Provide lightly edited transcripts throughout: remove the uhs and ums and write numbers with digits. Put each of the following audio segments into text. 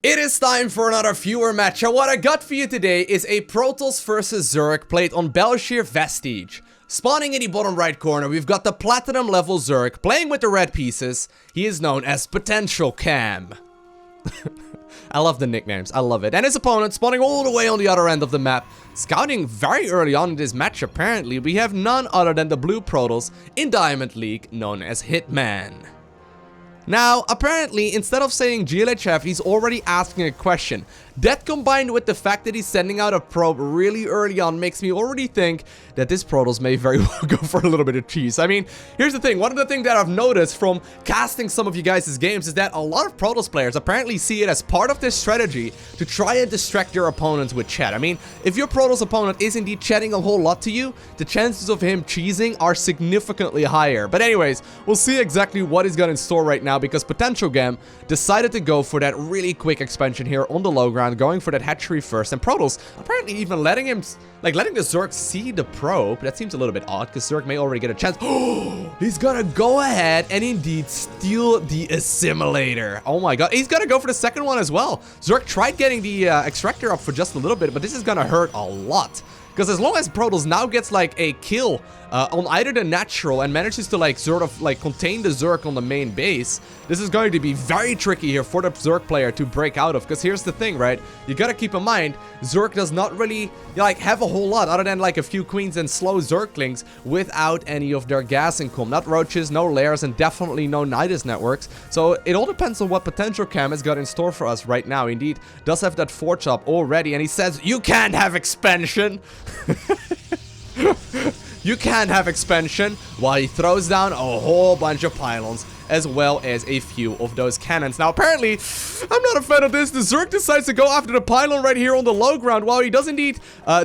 It is time for another viewer match, and what I got for you today is a Protoss versus Zerg played on Belshir Vestige. Spawning in the bottom right corner, we've got the platinum level Zerg playing with the red pieces. He is known as Potential Cam. I love the nicknames, I love it. And his opponent spawning all the way on the other end of the map. Scouting very early on in this match apparently, we have none other than the blue Protoss in Diamond League known as Hitman. Now, apparently, instead of saying GLHF, he's already asking a question. That combined with the fact that he's sending out a probe really early on makes me already think that this Protoss may very well go for a little bit of cheese. I mean, here's the thing. One of the things that I've noticed from casting some of you guys' games is that a lot of Protoss players apparently see it as part of their strategy to try and distract your opponents with chat. I mean, if your Protoss opponent is indeed chatting a whole lot to you, the chances of him cheesing are significantly higher. But anyways, we'll see exactly what he's got in store right now, because Potential Gam decided to go for that really quick expansion here on the low ground, going for that hatchery first, and Protoss apparently even letting him, letting the Zerg see the probe. That seems a little bit odd, because Zerg may already get a chance. Oh, he's gonna go ahead and indeed steal the assimilator. Oh my god, he's gonna go for the second one as well. Zerg tried getting the extractor up for just a little bit, but this is gonna hurt a lot. Because as long as Protoss now gets like a kill on either the natural and manages to sort of contain the Zerg on the main base, this is going to be very tricky here for the Zerg player to break out of. Because here's the thing, right? You gotta keep in mind, Zerg does not really have a whole lot other than a few queens and slow Zerglings without any of their gas income. Not roaches, no layers, and definitely no Nidus networks. So it all depends on what Potential Cam has got in store for us right now. Indeed, does have that forge up already, and he says, "You can't have expansion." You can't have expansion, while he throws down a whole bunch of pylons as well as a few of those cannons. Now apparently, I'm not a fan of this. The Zerg decides to go after the pylon right here on the low ground, while he does indeed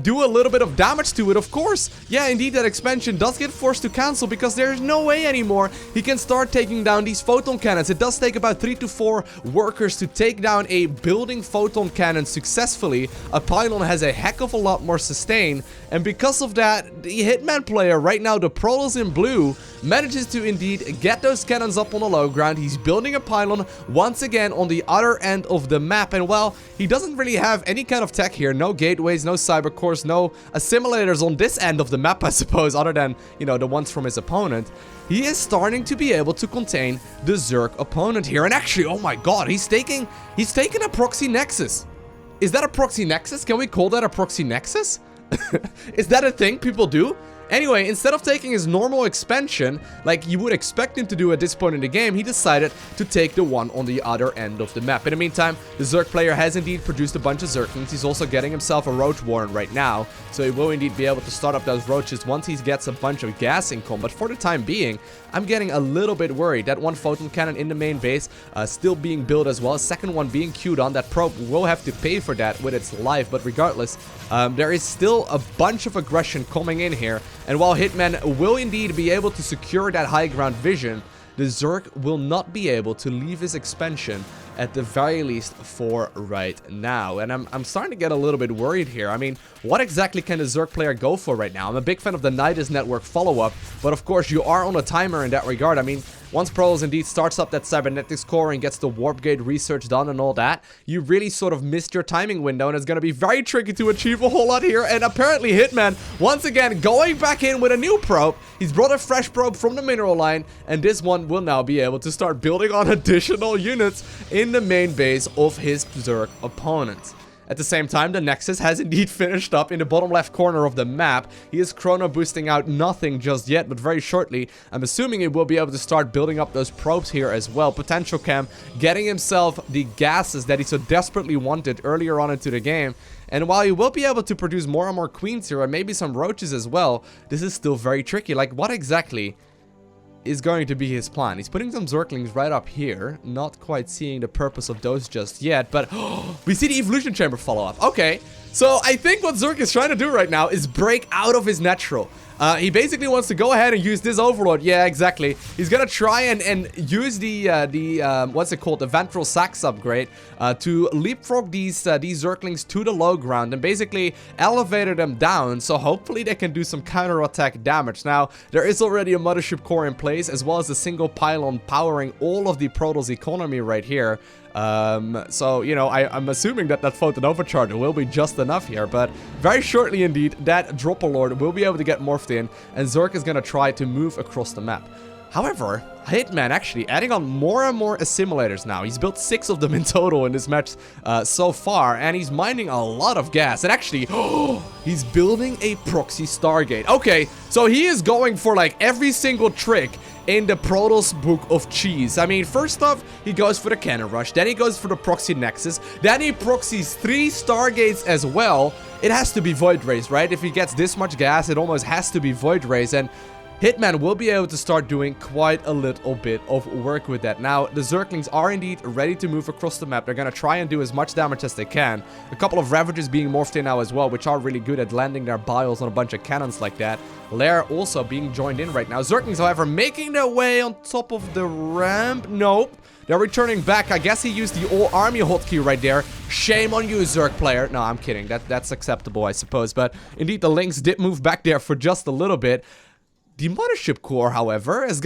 do a little bit of damage to it. Of course, yeah, indeed, that expansion does get forced to cancel, because there's no way anymore he can start taking down these photon cannons. It does take about 3 to 4 workers to take down a building photon cannon successfully. A pylon has a heck of a lot more sustain, and because of that, the Hitman player right now, the Protoss in blue, manages to indeed get those cannons up on the low ground. He's building a pylon once again on the other end of the map, and well, he doesn't really have any kind of tech here. No gateways, no cyber cores, no assimilators on this end of the map, I suppose, other than, you know, the ones from his opponent. He is starting to be able to contain the Zerg opponent here, and actually, oh my god, he's taking a proxy nexus. Is that a proxy nexus? Can we call that a proxy nexus? Is that a thing people do? Anyway, instead of taking his normal expansion, like you would expect him to do at this point in the game, he decided to take the one on the other end of the map. In the meantime, the Zerg player has indeed produced a bunch of Zerglings. He's also getting himself a Roach Warren right now, so he will indeed be able to start up those roaches once he gets a bunch of gas income. But for the time being, I'm getting a little bit worried. That one photon cannon in the main base still being built as well. Second one being queued on. That probe will have to pay for that with its life, but regardless, there is still a bunch of aggression coming in here. And while Hitman will indeed be able to secure that high ground vision, the Zerg will not be able to leave his expansion, at the very least for right now. And I'm starting to get a little bit worried here. I mean, what exactly can the Zerg player go for right now? I'm a big fan of the Nidus network follow-up, but of course you are on a timer in that regard. I mean, once Protoss indeed starts up that cybernetics core and gets the warp gate research done and all that, you really sort of missed your timing window, and it's going to be very tricky to achieve a whole lot here. And apparently Hitman, once again, going back in with a new probe. He's brought a fresh probe from the mineral line, and this one will now be able to start building on additional units in the main base of his Zerg opponent. At the same time, the Nexus has indeed finished up in the bottom left corner of the map. He is chrono boosting out nothing just yet, but very shortly, I'm assuming he will be able to start building up those probes here as well. Potential Cam getting himself the gases that he so desperately wanted earlier on into the game. And while he will be able to produce more and more queens here, and maybe some roaches as well, this is still very tricky. Like, what exactly is going to be his plan? He's putting some Zerglings right up here. Not quite seeing the purpose of those just yet, but we see the evolution chamber follow-up. Okay, so I think what Zerg is trying to do right now is break out of his natural. He basically wants to go ahead and use this overload. Yeah, exactly. He's gonna try and use the what's it called, the ventral sacs upgrade to leapfrog these Zerglings to the low ground and basically elevator them down, so hopefully they can do some counterattack damage. Now, there is already a mothership core in place, as well as a single pylon powering all of the Protoss economy right here. So, you know, I'm assuming that that photon overcharge will be just enough here, but very shortly indeed, that Dropper Lord will be able to get morphed in, and Zerg is gonna try to move across the map. However, Hitman actually adding on more and more assimilators now. He's built 6 of them in total in this match so far, and he's mining a lot of gas. And actually, he's building a proxy Stargate. Okay, so he is going for like every single trick in the Protoss book of cheese. I mean, first off, he goes for the cannon rush, then he goes for the proxy nexus, then he proxies 3 Stargates as well. It has to be Void Rays, right? If he gets this much gas, it almost has to be Void Rays, and Hitman will be able to start doing quite a little bit of work with that. Now, the Zerglings are indeed ready to move across the map. They're going to try and do as much damage as they can. A couple of Ravagers being morphed in now as well, which are really good at landing their bios on a bunch of cannons like that. Lair also being joined in right now. Zerglings, however, making their way on top of the ramp. Nope. They're returning back. I guess he used the all-army hotkey right there. Shame on you, Zerg player. No, I'm kidding. That's acceptable, I suppose. But indeed, the Lynx did move back there for just a little bit. The Mothership Core, however, is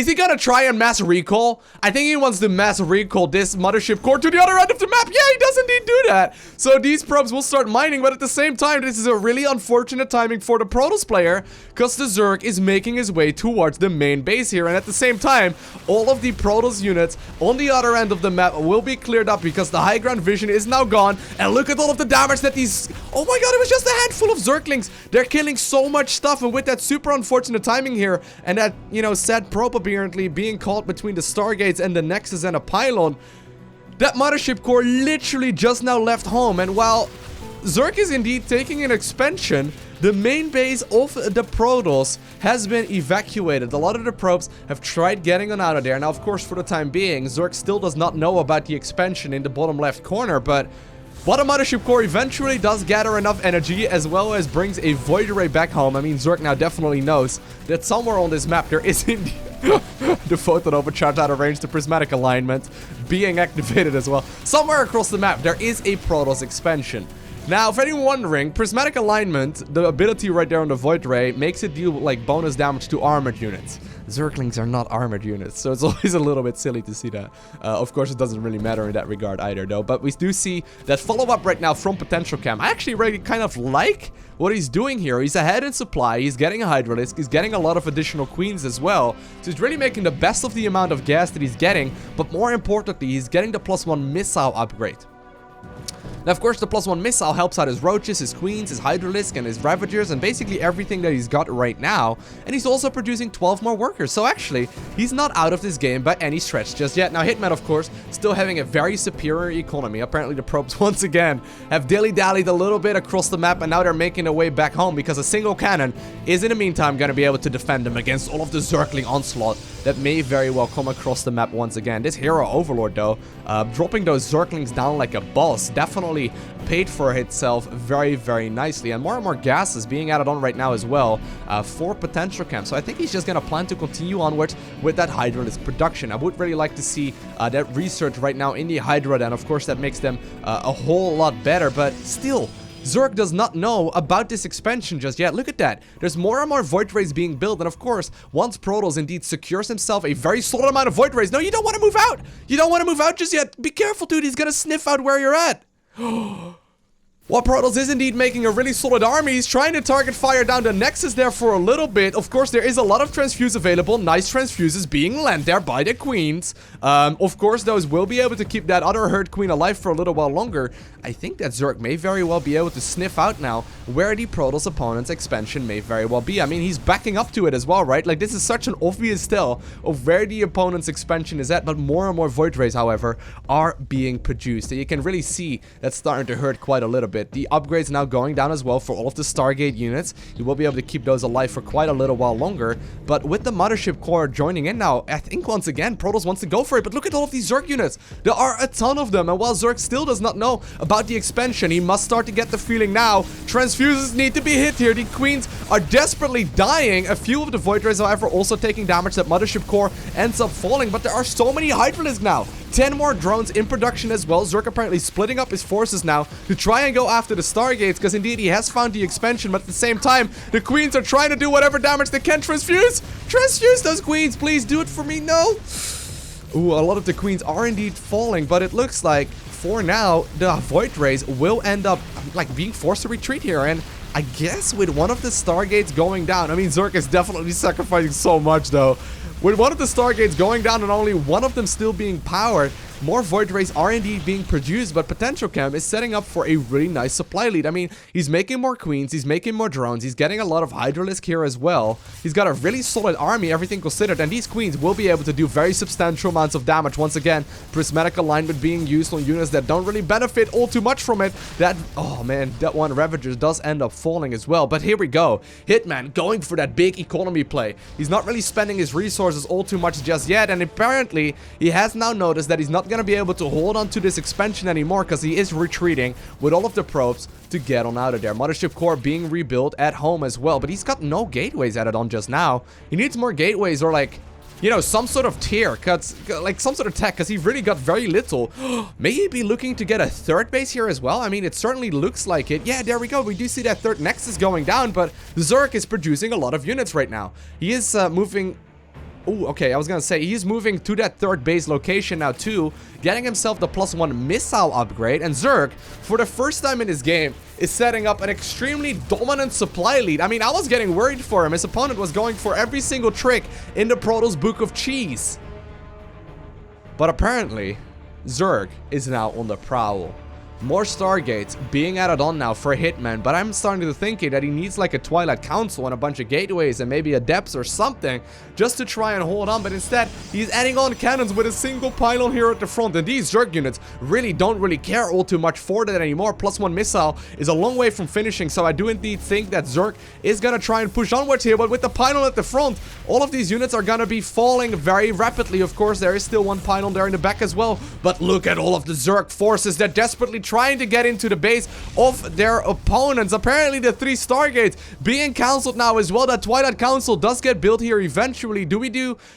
he gonna try and mass recall? I think he wants to mass recall this Mothership Core to the other end of the map. Yeah, he does indeed do that. So these probes will start mining, but at the same time, this is a really unfortunate timing for the Protoss player, because the Zerg is making his way towards the main base here, and at the same time, all of the Protoss units on the other end of the map will be cleared up because the high ground vision is now gone, and look at all of the damage that these... Oh my god, it was just a handful of Zerglings. They're killing so much stuff, and with that super unfortunate timing here, and that, you know, sad probe apparently being caught between the Stargates and the Nexus and a pylon, that Mothership Core literally just now left home. And while Zerg is indeed taking an expansion, the main base of the Protoss has been evacuated. A lot of the probes have tried getting on out of there. Now, of course, for the time being, Zerg still does not know about the expansion in the bottom left corner, but while the Mothership Core eventually does gather enough energy, as well as brings a Void Ray back home, I mean, Zerg now definitely knows that somewhere on this map there is indeed the photon overcharge out of range, the prismatic alignment being activated as well. Somewhere across the map, there is a Protoss expansion. Now, if anyone wondering, prismatic alignment, the ability right there on the Void Ray, makes it deal like bonus damage to armored units. Zerglings are not armored units, so it's always a little bit silly to see that. Of course, it doesn't really matter in that regard either, though. But we do see that follow-up right now from Potential Cam. I actually really kind of like what he's doing here. He's ahead in supply, he's getting a Hydralisk, he's getting a lot of additional Queens as well. So he's really making the best of the amount of gas that he's getting, but more importantly, he's getting the +1 missile upgrade. Now, of course, the +1 missile helps out his Roaches, his Queens, his Hydralisk, and his Ravagers, and basically everything that he's got right now. And he's also producing 12 more workers. So actually, he's not out of this game by any stretch just yet. Now, Hitman, of course, still having a very superior economy. Apparently, the probes, once again, have dilly-dallied a little bit across the map, and now they're making their way back home because a single cannon is, in the meantime, going to be able to defend them against all of the Zergling onslaught that may very well come across the map once again. This Hero Overlord, though, dropping those Zerglings down like a boss, definitely paid for itself very, very nicely. And more gas is being added on right now as well for Potential Camp. So I think he's just going to plan to continue onwards with that Hydralisk production. I would really like to see that research right now in the Hydra, and of course that makes them a whole lot better, but still, Zerg does not know about this expansion just yet. Look at that. There's more and more Void Rays being built. And of course, once Protoss indeed secures himself a very solid amount of Void Rays. No, you don't want to move out. You don't want to move out just yet. Be careful, dude. He's going to sniff out where you're at. While Protoss is indeed making a really solid army, he's trying to target fire down the Nexus there for a little bit. Of course, there is a lot of transfuse available. Nice transfuses being lent there by the Queens. Of course, those will be able to keep that other Herd Queen alive for a little while longer. I think that Zerg may very well be able to sniff out now where the Protoss opponent's expansion may very well be. I mean, he's backing up to it as well, right? Like, this is such an obvious tell of where the opponent's expansion is at. But more and more Void Rays, however, are being produced. So you can really see that's starting to hurt quite a little bit. The upgrades now going down as well for all of the Stargate units. You will be able to keep those alive for quite a little while longer. But with the Mothership Core joining in now, I think once again, Protoss wants to go for it. But look at all of these Zerg units. There are a ton of them. And while Zerg still does not know about the expansion, he must start to get the feeling now. Transfuses need to be hit here. The Queens are desperately dying. A few of the Void Rays, however, also taking damage. That Mothership Core ends up falling. But there are so many Hydralisks now. 10 more drones in production as well. Zerg apparently splitting up his forces now to try and go after the Stargates, because indeed he has found the expansion, but at the same time, the Queens are trying to do whatever damage they can. Transfuse those Queens, please do it for me. No. Ooh, a lot of the queens are indeed falling, but it looks like for now the Void Rays will end up like being forced to retreat here. And I guess with one of the Stargates going down, I mean, Zerg is definitely sacrificing so much though. With one of the Stargates going down and only one of them still being powered, more Void Rays are indeed being produced, but Potential Cam is setting up for a really nice supply lead. I mean, he's making more queens, he's making more drones, he's getting a lot of Hydralisk here as well. He's got a really solid army, everything considered, and these queens will be able to do very substantial amounts of damage. Once again, prismatic alignment being used on units that don't really benefit all too much from it. That, oh man, that one Ravager does end up falling as well. But here we go. Hitman going for that big economy play. He's not really spending his resources all too much just yet, and apparently he has now noticed that he's not going to be able to hold on to this expansion anymore because he is retreating with all of the probes to get on out of there. Mothership core being rebuilt at home as well, but he's got no gateways added on just now. He needs more gateways or like, you know, some sort of tier, like some sort of tech, because he really got very little. May he be looking to get a third base here as well? I mean, it certainly looks like it. Yeah, there we go. We do see that third nexus going down, but Zerg is producing a lot of units right now. He is moving... Oh, okay, I was gonna say, he's moving to that third base location now too, getting himself the +1 missile upgrade, and Zerg, for the first time in his game, is setting up an extremely dominant supply lead. I mean, I was getting worried for him. His opponent was going for every single trick in the Protoss Book of Cheese. But apparently, Zerg is now on the prowl. More Stargates being added on now for Hitman, but I'm starting to think that he needs like a Twilight Council and a bunch of gateways and maybe a depths or something just to try and hold on, but instead he's adding on cannons with a single pylon here at the front, and these Zerg units really don't care all too much for that anymore. +1 missile is a long way from finishing, so I do indeed think that Zerg is gonna try and push onwards here, but with the pylon at the front, all of these units are gonna be falling very rapidly. Of course, there is still one pylon there in the back as well, but look at all of the Zerg forces that desperately trying to get into the base of their opponents. Apparently the 3 Stargates being cancelled now as well. That Twilight Council does get built here eventually.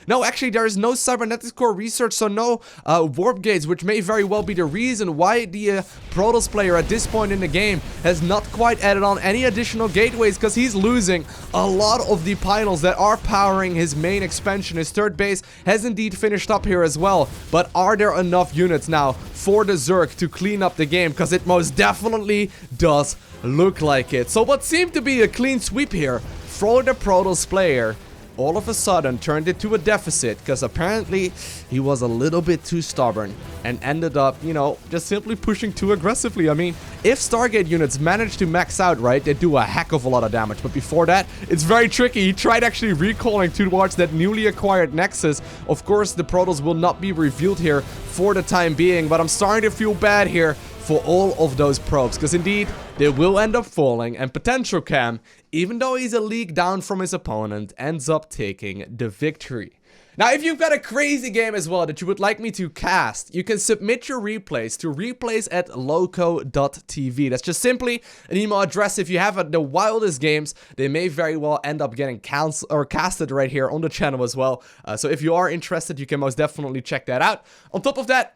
No, actually there is no cybernetics core research, so no warp gates, which may very well be the reason why the Protoss player at this point in the game has not quite added on any additional gateways, because he's losing a lot of the pylons that are powering his main expansion. His third base has indeed finished up here as well, but are there enough units now for the Zerg to clean up the game? Because it most definitely does look like it. So what seemed to be a clean sweep here for the Protoss player all of a sudden turned into a deficit, because apparently he was a little bit too stubborn and ended up, you know, just simply pushing too aggressively. I mean, if Stargate units manage to max out, right, they do a heck of a lot of damage, but before that, it's very tricky. He tried actually recalling towards that newly acquired Nexus. Of course, the Protoss will not be revealed here for the time being, but I'm starting to feel bad here for all of those probes, because indeed they will end up falling, and Potential Cam, even though he's a league down from his opponent, ends up taking the victory. Now, if you've got a crazy game as well that you would like me to cast, you can submit your replays to replays@LowkoTV. That's just simply an email address. If you have the wildest games, they may very well end up getting casted right here on the channel as well. So if you are interested, you can most definitely check that out. On top of that,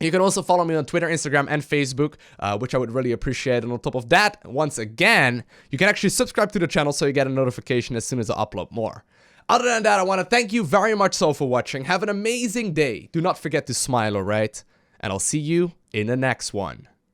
you can also follow me on Twitter, Instagram, and Facebook, which I would really appreciate. And on top of that, once again, you can actually subscribe to the channel so you get a notification as soon as I upload more. Other than that, I want to thank you very much so for watching. Have an amazing day. Do not forget to smile, alright? And I'll see you in the next one.